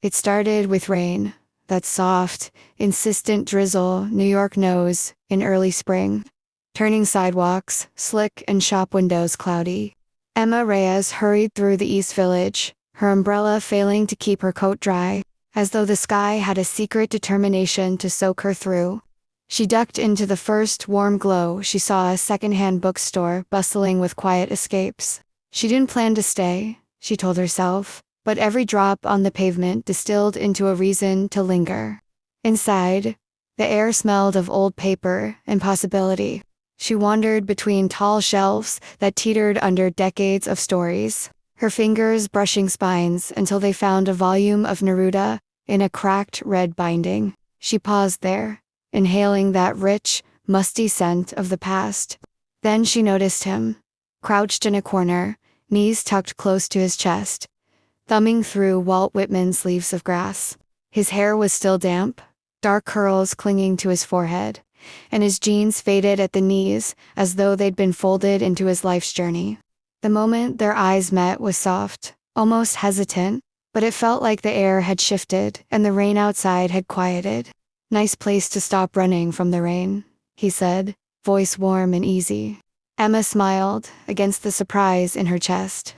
It started with rain, that soft, insistent drizzle New York knows in early spring, turning sidewalks slick and shop windows cloudy. Emma Reyes hurried through the East Village, her umbrella failing to keep her coat dry, as though the sky had a secret determination to soak her through. She ducked into the first warm glow she saw, a second-hand bookstore bustling with quiet escapes. She didn't plan to stay, she told herself, but every drop on the pavement distilled into a reason to linger. Inside, the air smelled of old paper and possibility. She wandered between tall shelves that teetered under decades of stories, her fingers brushing spines until they found a volume of Neruda in a cracked red binding. She paused there, inhaling that rich, musty scent of the past. Then she noticed him, crouched in a corner, knees tucked close to his chest, thumbing through Walt Whitman's Leaves of Grass. His hair was still damp, dark curls clinging to his forehead, and his jeans faded at the knees as though they'd been folded into his life's journey. The moment their eyes met was soft, almost hesitant, but it felt like the air had shifted and the rain outside had quieted. "Nice place to stop running from the rain," he said, voice warm and easy. Emma smiled against the surprise in her chest.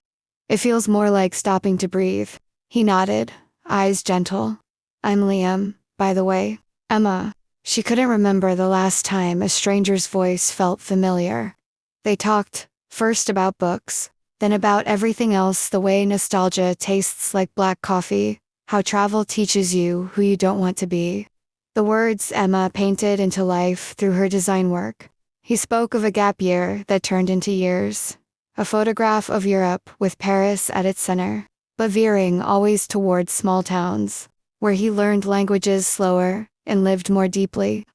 "It feels more like stopping to breathe." He nodded, eyes gentle. "I'm Liam, by the way." Emma. She couldn't remember the last time a stranger's voice felt familiar. They talked, first about books, then about everything else, the way nostalgia tastes like black coffee, how travel teaches you who you don't want to be. The words Emma painted into life through her design work. He spoke of a gap year that turned into years. A photograph of Europe with Paris at its center, but veering always towards small towns, where he learned languages slower and lived more deeply.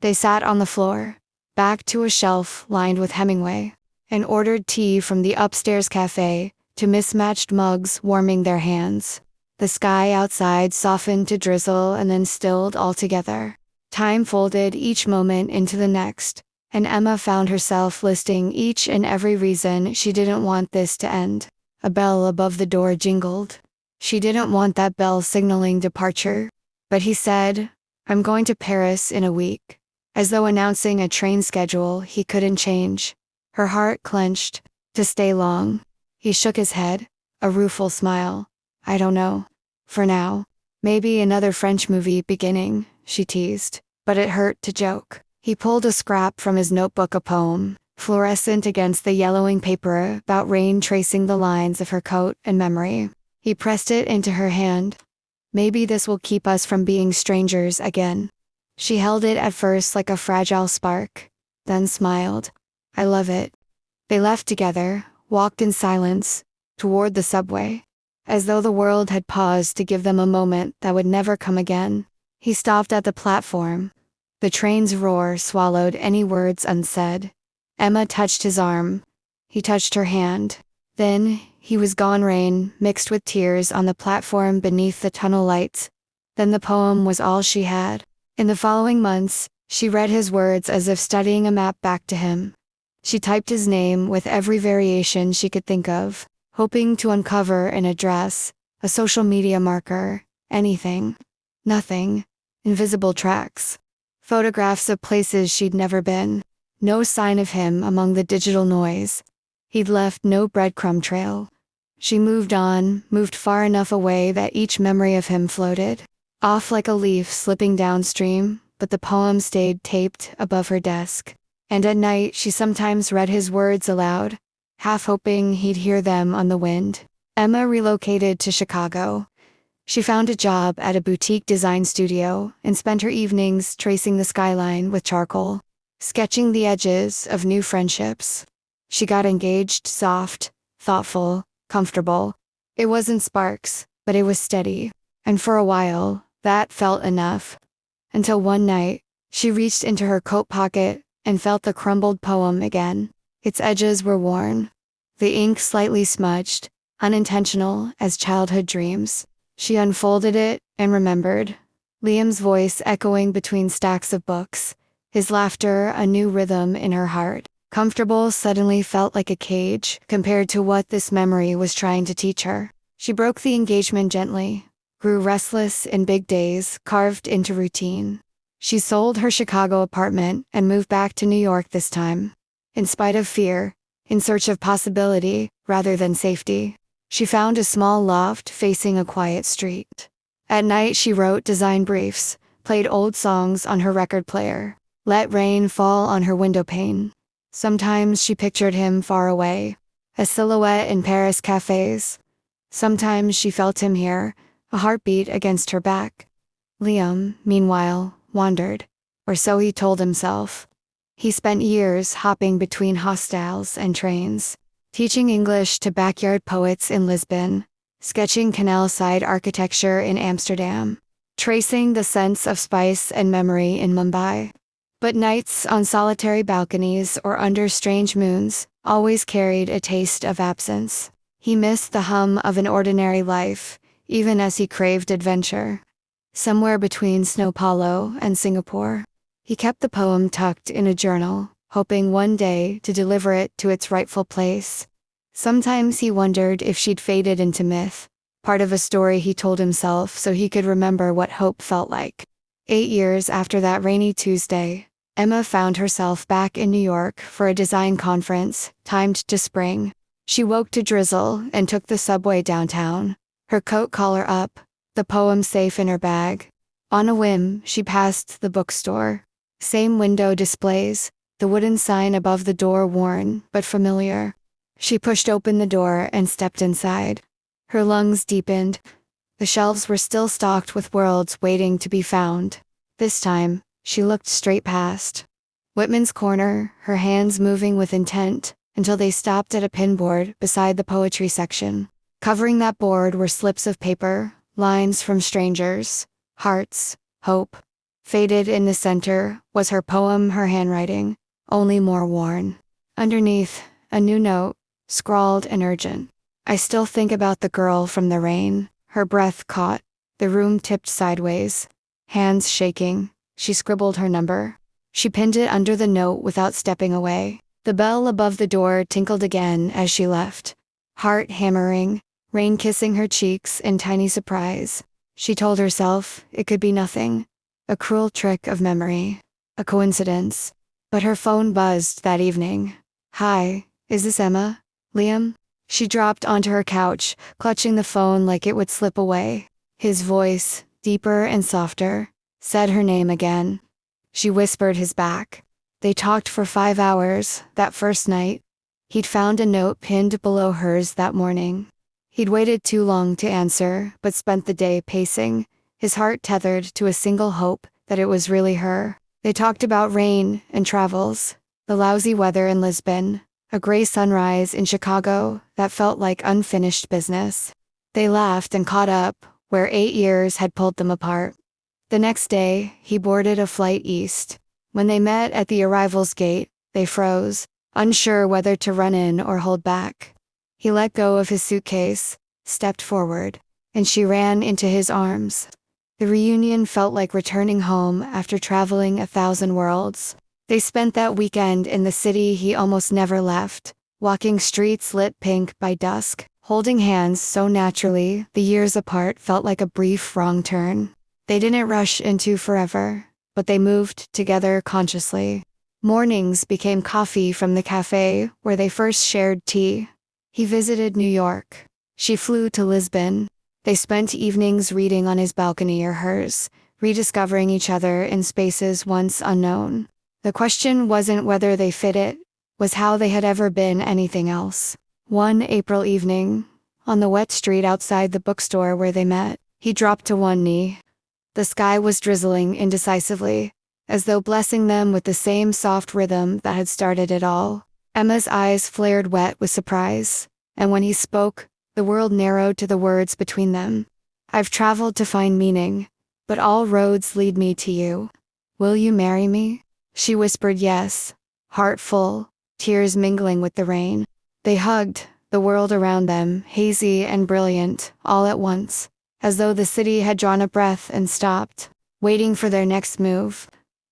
They sat on the floor, back to a shelf lined with Hemingway, and ordered tea from the upstairs cafe to mismatched mugs warming their hands. The sky outside softened to drizzle and then stilled altogether. Time folded each moment into the next, and Emma found herself listing each and every reason she didn't want this to end. A bell above the door jingled. She didn't want that bell signaling departure. But he said, "I'm going to Paris in a week," as though announcing a train schedule he couldn't change. Her heart clenched. To stay long. He shook his head, a rueful smile. "I don't know. For now. Maybe another French movie beginning," she teased, but it hurt to joke. He pulled a scrap from his notebook, a poem, fluorescent against the yellowing paper, about rain tracing the lines of her coat and memory. He pressed it into her hand. "Maybe this will keep us from being strangers again." She held it at first like a fragile spark, then smiled. "I love it." They left together, walked in silence, toward the subway, as though the world had paused to give them a moment that would never come again. He stopped at the platform. The train's roar swallowed any words unsaid. Emma touched his arm. He touched her hand. Then, he was gone, rain mixed with tears on the platform beneath the tunnel lights. Then the poem was all she had. In the following months, she read his words as if studying a map back to him. She typed his name with every variation she could think of, hoping to uncover an address, a social media marker, anything. Nothing. Invisible tracks. Photographs of places she'd never been. No sign of him among the digital noise. He'd left no breadcrumb trail. She moved on, moved far enough away that each memory of him floated, off like a leaf slipping downstream, but the poem stayed taped above her desk. And at night she sometimes read his words aloud, half hoping he'd hear them on the wind. Emma relocated to Chicago. She found a job at a boutique design studio and spent her evenings tracing the skyline with charcoal, sketching the edges of new friendships. She got engaged, soft, thoughtful, comfortable. It wasn't sparks, but it was steady. And for a while, that felt enough. Until one night, she reached into her coat pocket and felt the crumbled poem again. Its edges were worn, the ink slightly smudged, unintentional as childhood dreams. She unfolded it and remembered. Liam's voice echoing between stacks of books, his laughter a new rhythm in her heart. Comfortable suddenly felt like a cage compared to what this memory was trying to teach her. She broke the engagement gently, grew restless in big days, carved into routine. She sold her Chicago apartment and moved back to New York this time. In spite of fear, in search of possibility rather than safety, she found a small loft facing a quiet street. At night she wrote design briefs, played old songs on her record player, let rain fall on her windowpane. Sometimes she pictured him far away, a silhouette in Paris cafes. Sometimes she felt him here, a heartbeat against her back. Liam, meanwhile, wandered, or so he told himself. He spent years hopping between hostels and trains, teaching English to backyard poets in Lisbon, sketching canal-side architecture in Amsterdam, tracing the sense of spice and memory in Mumbai. But nights on solitary balconies or under strange moons always carried a taste of absence. He missed the hum of an ordinary life, even as he craved adventure. Somewhere between Sao Paulo and Singapore, he kept the poem tucked in a journal, hoping one day to deliver it to its rightful place. Sometimes he wondered if she'd faded into myth, part of a story he told himself so he could remember what hope felt like. 8 years after that rainy Tuesday, Emma found herself back in New York for a design conference, timed to spring. She woke to drizzle and took the subway downtown, her coat collar up, the poem safe in her bag. On a whim, she passed the bookstore. Same window displays, the wooden sign above the door worn but familiar. She pushed open the door and stepped inside. Her lungs deepened. The shelves were still stocked with worlds waiting to be found. This time, she looked straight past Whitman's corner, her hands moving with intent, until they stopped at a pinboard beside the poetry section. Covering that board were slips of paper, lines from strangers, hearts, hope. Faded in the center was her poem, her handwriting, only more worn. Underneath, a new note, scrawled and urgent. I still think about the girl from the rain. Her breath caught, the room tipped sideways. Hands shaking, she scribbled her number. She pinned it under the note without stepping away. The bell above the door tinkled again as she left. Heart hammering, rain kissing her cheeks in tiny surprise. She told herself it could be nothing. A cruel trick of memory. A coincidence. But her phone buzzed that evening. Hi, is this Emma? Liam? She dropped onto her couch, clutching the phone like it would slip away. His voice, deeper and softer, said her name again. She whispered his back. They talked for 5 hours, that first night. He'd found a note pinned below hers that morning. He'd waited too long to answer, but spent the day pacing, his heart tethered to a single hope that it was really her. They talked about rain and travels, the lousy weather in Lisbon, a gray sunrise in Chicago that felt like unfinished business. They laughed and caught up, where 8 years had pulled them apart. The next day, he boarded a flight east. When they met at the arrivals gate, they froze, unsure whether to run in or hold back. He let go of his suitcase, stepped forward, and she ran into his arms. The reunion felt like returning home after traveling 1,000 worlds. They spent that weekend in the city he almost never left, walking streets lit pink by dusk, holding hands so naturally the years apart felt like a brief wrong turn. They didn't rush into forever, but they moved together consciously. Mornings became coffee from the cafe where they first shared tea. He visited New York. She flew to Lisbon. They spent evenings reading on his balcony or hers, rediscovering each other in spaces once unknown. The question wasn't whether they fit it, was how they had ever been anything else. One April evening, on the wet street outside the bookstore where they met, he dropped to one knee. The sky was drizzling indecisively, as though blessing them with the same soft rhythm that had started it all. Emma's eyes flared wet with surprise, and when he spoke, the world narrowed to the words between them. I've traveled to find meaning, but all roads lead me to you. Will you marry me? She whispered yes, heart full, tears mingling with the rain. They hugged, the world around them, hazy and brilliant, all at once, as though the city had drawn a breath and stopped, waiting for their next move.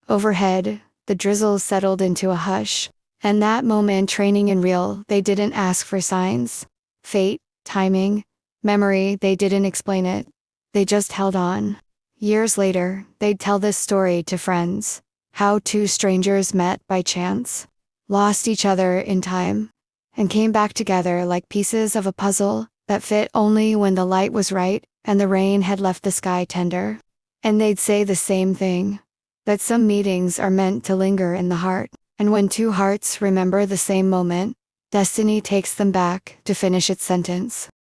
Overhead, the drizzle settled into a hush, and that moment training in real, they didn't ask for signs. Fate, timing, memory, they didn't explain it. They just held on. Years later, they'd tell this story to friends. How two strangers met by chance, lost each other in time, and came back together like pieces of a puzzle that fit only when the light was right and the rain had left the sky tender. And they'd say the same thing, that some meetings are meant to linger in the heart, and when two hearts remember the same moment, destiny takes them back to finish its sentence.